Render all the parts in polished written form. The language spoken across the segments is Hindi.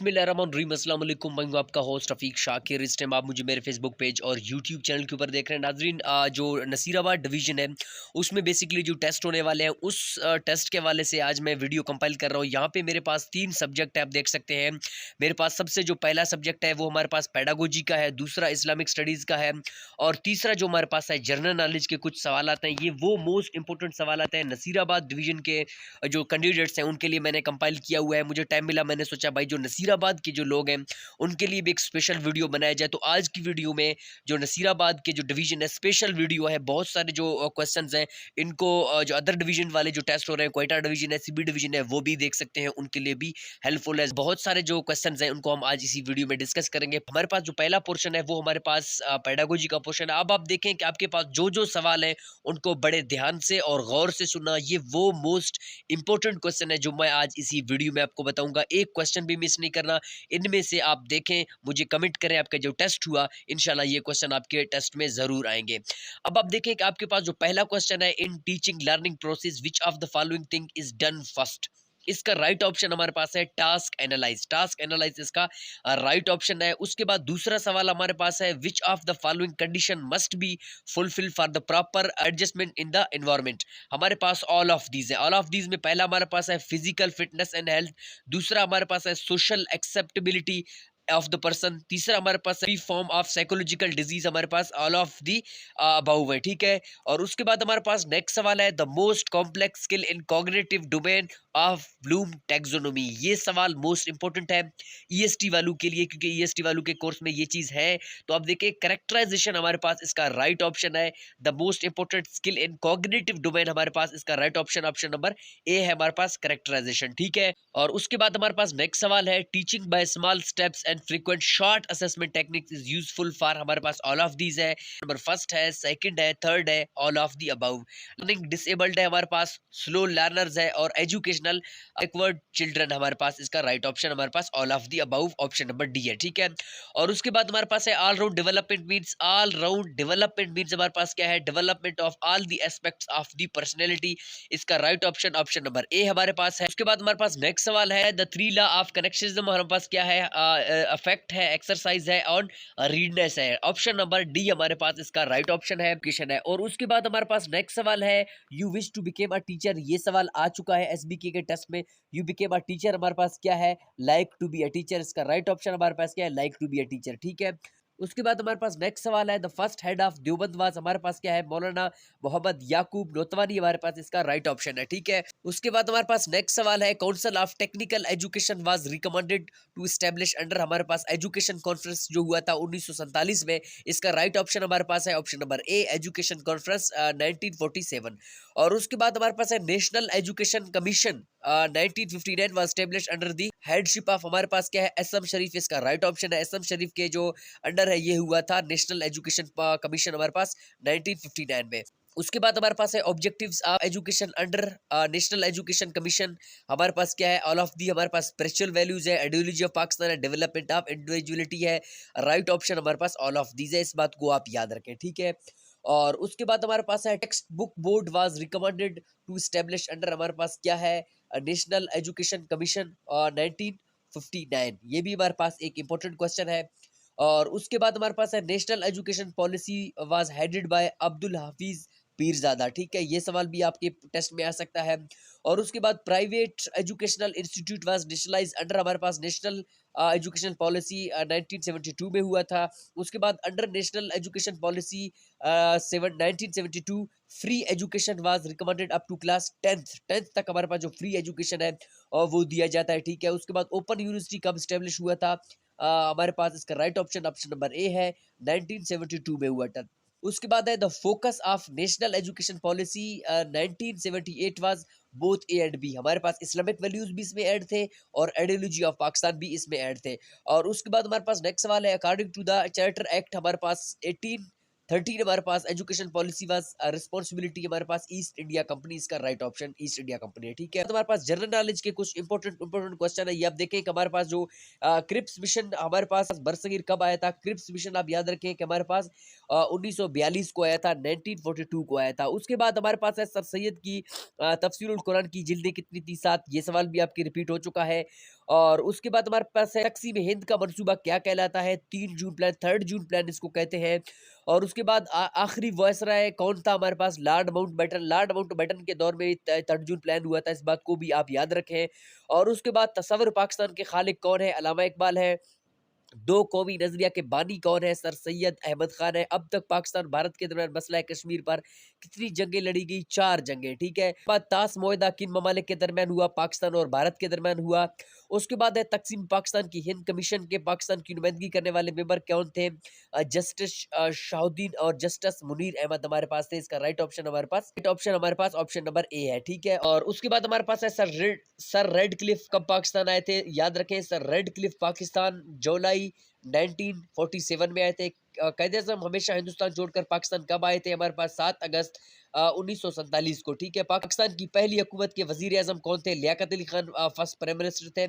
बिस्मिल्लाहिर्रहमानिर्रहीम, अस्सलाम वालेकुम। मैं हूं आपका होस्ट रफ़ीक शाकिर। इस टाइम आप मुझे मेरे फेसबुक पेज और यूट्यूब चैनल के ऊपर देख रहे हैं। नाज़रीन, जो नसीराबाद डिवीज़न है उसमें बेसिकली जो टेस्ट होने वाले हैं उस टेस्ट के हवाले से आज मैं वीडियो कंपाइल कर रहा हूं। यहाँ पे मेरे पास 3 सब्जेक्ट है, आप देख सकते हैं। मेरे पास सबसे जो पहला सब्जेक्ट है वो हमारे पास पेडागोजी का है, दूसरा इस्लामिक स्टडीज़ का है और तीसरा जो हमारे पास है जनरल नॉलेज के कुछ सवालात हैं। ये वो मोस्ट इंपॉर्टेंट सवालात हैं नसीराबाद डिवीज़न के जो कैंडिडेट्स हैं उनके लिए मैंने कंपाइल किया हुआ है। मुझे टाइम मिला, मैंने सोचा भाई जो नसीराबाद के जो लोग हैं उनके लिए भी एक स्पेशल वीडियो बनाया जाए। तो आज की वीडियो में जो नसीराबाद के जो डिवीजन है स्पेशल वीडियो है। बहुत सारे जो क्वेश्चंस हैं इनको जो अदर डिवीजन वाले जो टेस्ट हो रहे हैं, क्वेटा डिवीजन है, सीबी डिवीजन है, वो भी देख सकते हैं, उनके लिए भी हेल्पफुल है। बहुत सारे जो क्वेश्चंस हैं उनको हम आज इसी वीडियो में डिस्कस करेंगे। हमारे पास जो पहला पोर्शन है वो हमारे पास पेडागोजी का पोर्शन है। अब आप देखें कि आपके पास जो जो सवाल है उनको बड़े ध्यान से और गौर से सुनना। ये वो मोस्ट इंपॉर्टेंट क्वेश्चन है जो मैं आज इसी वीडियो में आपको बताऊंगा। एक क्वेश्चन भी मिस नहीं करना। इनमें से आप देखें, मुझे कमेंट करें आपका जो टेस्ट हुआ, इंशाल्लाह ये क्वेश्चन आपके टेस्ट में जरूर आएंगे। अब आप देखें कि आपके पास जो पहला क्वेश्चन है, in teaching learning process which of the following thing is done first. इसका राइट ऑप्शन हमारे पास है टास्क एनालाइज। टास्क एनालाइज इसका राइट ऑप्शन है। उसके बाद दूसरा सवाल हमारे पास है, which of the following condition must be fulfil for the proper adjustment in the environment. हमारे पास ऑल ऑफ दीज है। ऑल ऑफ दीज में पहला हमारे पास है फिजिकल फिटनेस एंड हेल्थ, दूसरा हमारे पास है social acceptability of the person, तीसरा हमारे पास free form of psychological disease. हमारे पास ऑल ऑफ दी अबाउ है, ठीक है। और उसके बाद हमारे पास नेक्स्ट सवाल है, the most complex skill in cognitive domain of Bloom taxonomy. ये सवाल मोस्ट इंपॉर्टेंट है ईएसटी वालों के लिए, क्योंकि ईएसटी वालों के कोर्स में ये चीज है। तो आप देखिए कैरेक्टराइजेशन हमारे पास इसका राइट ऑप्शन है। The most important skill in cognitive domain हमारे पास इसका right option option number A है हमारे पास, कैरेक्टराइजेशन, ठीक है। और उसके बाद हमारे पास नेक्स्ट सवाल है, teaching by small steps and frequent short assessment techniques is useful for. हमारे पास ऑल ऑफ दीज है। नंबर फर्स्ट है, सेकंड है, थर्ड है, all of the above. Learning disabled है हमारे पास, स्लो लर्नर्स है और एजुकेशनल बैकवर्ड चिल्ड्रन हमारे पास इसका राइट ऑप्शन हमारे पास all of the above option number D है, ठीक है। और उसके बाद हमारे पास है all round development means. All round development means हमारे पास क्या है, development of all the aspects of the personality. इसका right option option number A हमारे पास है। उसके बाद हमारे पास नेक्स्ट सवाल है, द 3 लॉ ऑफ कनेक्शनिज्म हमारे पास क्या है, अफेक्ट है, एक्सरसाइज है और रीडनेस है। ऑप्शन नंबर डी हमारे पास इसका राइट ऑप्शन है, क्वेश्चन है। और उसके बाद हमारे पास नेक्स्ट सवाल है, you wish to became a teacher. ये सवाल आ चुका है एसबीके के टेस्ट में। यू बिकेम अ टीचर हमारे पास क्या है, like to be a teacher. इसका राइट ऑप्शन हमारे पास क्या है, like to be a teacher, ठीक है। उसके बाद हमारे पास नेक्स्ट सवाल है, the first head of Deoband was. हमारे पास क्या है, मौलाना मोहम्मद याकूब नोतवानी हमारे पास इसका राइट ऑप्शन है, ठीक है। उसके बाद हमारे पास नेक्स्ट सवाल है, council of technical education was recommended to establish under. हमारे पास एजुकेशन कॉन्फ्रेंस जो हुआ था 1947 में। इसका राइट ऑप्शन हमारे पास है ऑप्शन नंबर ए, एजुकेशन कॉन्फ्रेंस 1947। और उसके बाद हमारे पास है national education commission 1959 was established under the headship of. हमारे पास क्या है, एसएम शरीफ। इसका राइट ऑप्शन है, एसएम शरीफ के जो अंडर है ये हुआ था नेशनल एजुकेशन कमीशन हमारे पास 1959 में। उसके बाद हमारे पास है objectives of education under national education commission. हमारे पास क्या है, ऑल ऑफ दी हमारे पास स्पिरिचुअल वैल्यूज है, आइडियोलॉजी ऑफ पाकिस्तान है, डेवलपमेंट ऑफ इंडिविजुअलिटी है। राइट ऑप्शन हमारे पास ऑल ऑफ दीज है। इस बात को आप याद रखें, ठीक है। और उसके बाद हमारे पास है, text book board was recommended to establish under. हमारे पास क्या है, नेशनल एजुकेशन कमीशन 1959। ये भी हमारे पास एक इंपॉर्टेंट क्वेश्चन है। और उसके बाद हमारे पास है, national education policy was headed by Abdul Hafeez Pirzada, ठीक है। ये सवाल भी आपके टेस्ट में आ सकता है। और उसके बाद private educational institute was nationalise under. हमारे पास नेशनल एजुकेशन पॉलिसी 1972 में हुआ था। उसके बाद under national education policy 1972 free education was recommended up to class 10th तक। हमारे पास जो फ्री एजुकेशन है और वो दिया जाता है, ठीक है। उसके बाद ओपन यूनिवर्सिटी कब स्टेब्लिश हुआ था, हमारे पास इसका right option option number A है, 1972 में हुआ था। उसके बाद है, the focus of national education policy 1978 was both A and B. हमारे पास इस्लामिक वैल्यूज भी इसमें ऐड थे और आइडियोलॉजी ऑफ पाकिस्तान भी इसमें ऐड थे। और उसके बाद हमारे पास नेक्स्ट सवाल है, according to the charter act हमारे पास 1813 हमारे पास एजुकेशन पॉलिसी वाज रिस्पांसिबिलिटी हमारे पास ईस्ट इंडिया कंपनी। इसका right option East India company है, ठीक है। तो हमारे पास जनरल नॉलेज के कुछ इंपॉर्टेंट क्वेश्चन है। ये आप देखें कि हमारे पास जो क्रिप्स मिशन हमारे पास बरसगीर कब आया था। क्रिप्स मिशन आप याद रखें कि हमारे पास 1942 को आया था, 1942 को आया था। उसके बाद हमारे पास है सर सैयद की तफसीरुल कुरान की जिल्दें कितनी थी? 7, ये सवाल भी आपकी रिपीट हो चुका है। और उसके बाद हमारे पास है तक़सीम हिंद का मंसूबा क्या कहलाता है? 3 जून प्लान, 3rd जून प्लान इसको कहते हैं। और उसके बाद आखिरी वायसराय कौन था हमारे पास? Lord Mountbatten. लॉर्ड माउंटबेटन के दौर में 3rd जून प्लान हुआ था, इस बात को भी आप याद रखें। और उसके बाद तसव्वुर पाकिस्तान के खालिक कौन है? अल्लामा इकबाल है। दो कौमी नजरिया के बानी कौन है? सर सैयद अहमद खान है। अब तक पाकिस्तान भारत के दरमियान मसला कश्मीर पर कितनी जंगें लड़ी गई? 4 जंगें, ठीक है। बाद ताश मुआहदा किन ममालिक के दरमियान हुआ? पाकिस्तान और भारत के दरमियान हुआ। उसके बाद है तकसीम पाकिस्तान की हिंद कमीशन के पाकिस्तान की नुमाइंदगी करने वाले मेंबर कौन थे? जस्टिस शाहुद्दीन और जस्टिस मुनीर अहमद हमारे पास थे। इसका राइट ऑप्शन हमारे पास ऑप्शन नंबर ए है, ठीक है। और उसके बाद हमारे पास है सर रेड क्लिफ कब पाकिस्तान आए थे? याद रखें, सर रेड क्लिफ पाकिस्तान जुलाई 1947 में आए थे। कायदे आज़म हमेशा हिंदुस्तान छोड़कर पाकिस्तान कब आए थे? हमारे पास 7 अगस्त 1947 को, ठीक है। पाकिस्तान की पहली हुकूमत के वजीर आज़म कौन थे? Liaquat Ali Khan first prime minister थे।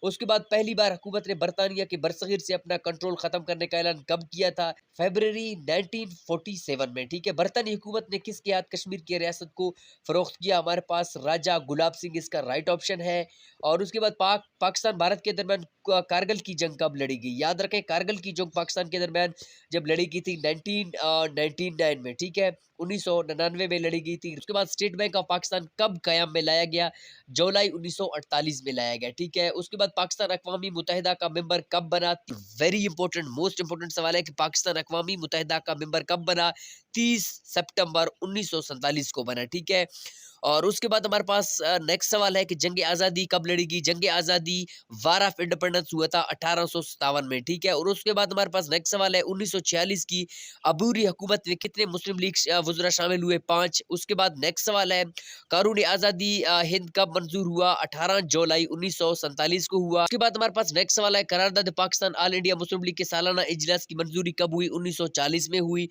उसके बाद पहली बार हुकूमत ने बरतानिया के बरसगीर से अपना कंट्रोल खत्म करने का ऐलान कब किया था? फरवरी 1947 में, ठीक है। बरतानी हुकूमत ने किसके हाथ कश्मीर की रियासत को फरोख्त किया? हमारे पास राजा गुलाब सिंह, इसका राइट ऑप्शन है। और उसके बाद पाकिस्तान भारत के दरमियान कारगिल की जंग कब लड़ी गई? याद रखें, कारगिल की जंग पाकिस्तान के दरमियान जब लड़ी गई थी 1999 में, ठीक है। 1999 में लड़ी गई थी। उसके बाद स्टेट बैंक ऑफ पाकिस्तान कब कयाम में लाया गया? जुलाई 1948 में लाया गया, ठीक है। उसके बाद पाकिस्तान अक़वामी मुत्तहिदा का मेंबर कब बना? वेरी इंपॉर्टेंट, मोस्ट इंपॉर्टेंट सवाल है कि पाकिस्तान अक़वामी मुत्तहिदा का मेंबर कब बना? 30 सितंबर 1947 को बना, ठीक है। और उसके बाद हमारे पास नेक्स्ट सवाल है कि जंग आज़ादी कब लड़ी गई? जंग आज़ादी वार ऑफ इंडिपेंडेंस हुआ था 1857 में, ठीक है। और उसके बाद हमारे पास नेक्स्ट सवाल है 1946 की अबूरी हुकूमत में कितने मुस्लिम लीग वज़रा शामिल हुए? 5। उसके बाद नेक्स्ट सवाल है कानून आज़ादी हिंद कब मंजूर हुआ? 18 जुलाई 1947 को हुआ। उसके बाद हमारे पास नेक्स्ट सवाल है करारदाद Pakistan All India Muslim League के सालाना इजलास की मंजूरी कब हुई? 1940 में हुई।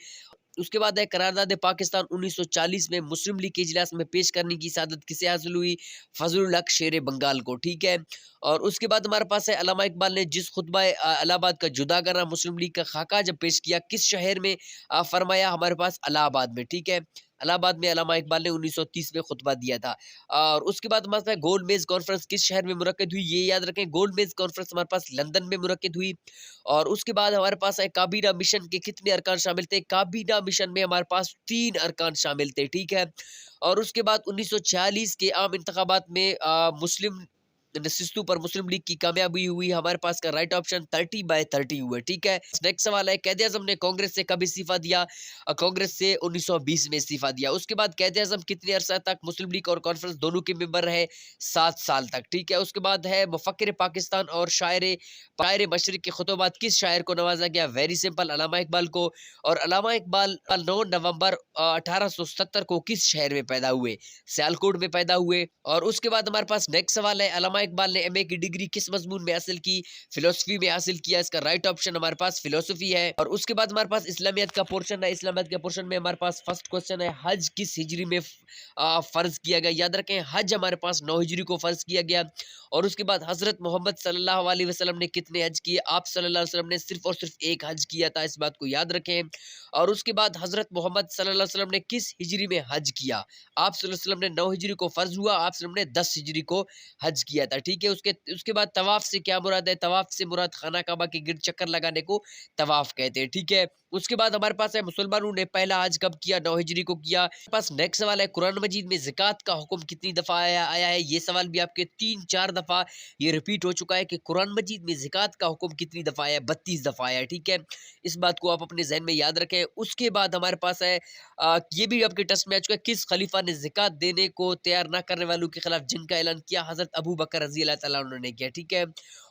उसके बाद है करारदाद पाकिस्तान 1940 में मुस्लिम लीग के इजलास में पेश करने की सआदत किसे हासिल हुई? फजलुल हक शेर बंगाल को, ठीक है। और उसके बाद हमारे पास है अल्लामा इकबाल ने जिस खुतबा इलाहाबाद का जुदा करना मुस्लिम लीग का खाका जब पेश किया किस शहर में फरमाया? हमारे पास इलाहाबाद में, ठीक है। इलाहाबाद में अल्लामा इकबाल ने 1930 में खुतबा दिया था। और उसके बाद हमारे पास गोल मेज कॉन्फ्रेंस किस शहर में मुनक्किद हुई? ये याद रखें, गोल मेज कॉन्फ्रेंस हमारे पास लंदन में मुनक्किद हुई। और उसके बाद हमारे पास है काबीना मिशन के कितने अरकान शामिल थे? काबीना मिशन में हमारे पास 3 अरकान शामिल थे, ठीक है। और उसके बाद 1946 के आम इंतखाबात में मुस्लिम नशिस्तों पर मुस्लिम लीग की कामयाबी हुई। हमारे पास का राइट ऑप्शन 30/30 हुआ, ठीक है। नेक्स्ट सवाल है कैद आज़म ने कांग्रेस से कब इस्तीफा दिया? कांग्रेस से 1920 में इस्तीफा दिया। उसके बाद कैद आज़म कितने अरसा तक मुस्लिम लीग और कॉन्फ्रेंस दोनों के मेंबर रहे? 7 साल तक, ठीक है। उसके बाद है मुफक्किर पाकिस्तान और शायर मशरिक के खुतबात किस शायर को नवाजा गया? वेरी सिंपल, अल्लामा इकबाल को। और अल्लामा इकबाल 9 नवंबर 1870 को किस शहर में पैदा हुए? सियालकोट में पैदा हुए। और उसके बाद हमारे पास नेक्स्ट सवाल है अल्लामा इकबाल ने एमए की डिग्री किस मजमून में हासिल की? फिलोसफी में हासिल किया। इसका राइट ऑप्शन हमारे पास फिलोसफी है। और उसके बाद हमारे पास इस्लामियत का पोर्शन है। इस्लामियत के पोर्शन में हमारे पास फर्स्ट क्वेश्चन है हज किस हिजरी में फर्ज किया गया? याद रखें, हज हमारे पास 9 हिजरी को फर्ज किया गया। और उसके बाद हजरत मोहम्मद सल्लल्लाहु अलैहि वसल्लम ने कितने हज किए? आप सल्लल्लाहु अलैहि वसल्लम ने सिर्फ और सिर्फ एक हज किया था, इस बात को याद रखें। और उसके बाद हजरत मोहम्मद सल्लल्लाहु अलैहि वसल्लम ने किस हिजरी में हज किया? आप सल्लल्लाहु अलैहि वसल्लम ने 9 हिजरी को फर्ज हुआ, आप सल्लल्लाहु अलैहि वसल्लम ने 10 हिजरी को हज किया था, ठीक है। उसके बाद तवाफ से क्या मुराद है? तवाफ से मुराद खाना काबा के गिर्द चक्कर लगाने को तवाफ कहते हैं, ठीक है। उसके बाद हमारे पास है मुसलमानों ने पहला हज कब किया? 9 हिजरी को किया। हमारे पास नेक्स्ट सवाल है कुरान मजीद में ज़कात का हुक्म कितनी दफ़ा आया है? ये सवाल भी आपके 3-4 दफ़ा ये रिपीट हो चुका है कि कुरान मजीद में ज़कात का हुक्म कितनी दफ़ा आया? 32 दफ़ा आया, ठीक है। इस बात को आप अपने ज़हन में याद रखें। उसके बाद हमारे पास है ये भी आपके टेस्ट में आ चुका है, किस खलीफा ने ज़कात देने को तैयार ना करने वालों के खिलाफ जिनका ऐलान किया? हज़रत अबू बकर रज़ी अल्लाह तआला अन्हु ने किया, ठीक है।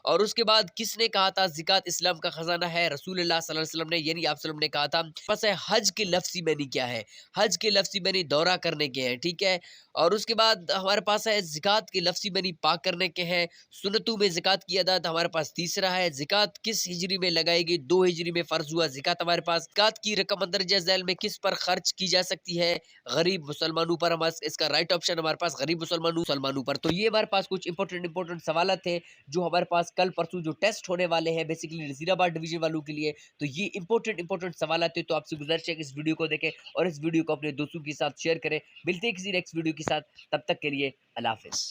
और उसके बाद किसने कहा था ज़कात इस्लाम का खजाना है? रसूलुल्लाह सल्लल्लाहु अलैहि वसल्लम ने, यानी आप सल्लम ने कहा था। बस है हज के लफ्ज़ी मैनी क्या है? हज के लफ्ज़ी मैनी दौरा करने के हैं, ठीक है। और उसके बाद हमारे पास है ज़कात के लफ्ज़ी मैनी पाक करने के हैं। सुन्नतों में ज़कात की अदा हमारे पास तीसरा है। ज़कात किस हिजरी में लगाई गई? 2 हिजरी में फ़र्ज हुआ ज़कात हमारे पास। ज़कात की रकम मंदरजा झैल में किस पर खर्च की जा सकती है? गरीब मुसलमानों पर। हमारे इसका राइट ऑप्शन हमारे पास गरीब मुसलमानों पर। तो ये हमारे पास कुछ इंपॉर्टेंट सवाल थे जो हमारे पास कल परसों जो टेस्ट होने वाले हैं बेसिकली नसीराबाद डिवीजन वालों के लिए, तो ये इंपॉर्टेंट सवाल आते हैं। तो आपसे गुजारिश है कि इस वीडियो को देखें और इस वीडियो को अपने दोस्तों के साथ शेयर करें। मिलते हैं किसी नेक्स्ट वीडियो के साथ, तब तक के लिए अल्लाह हाफ़िज़।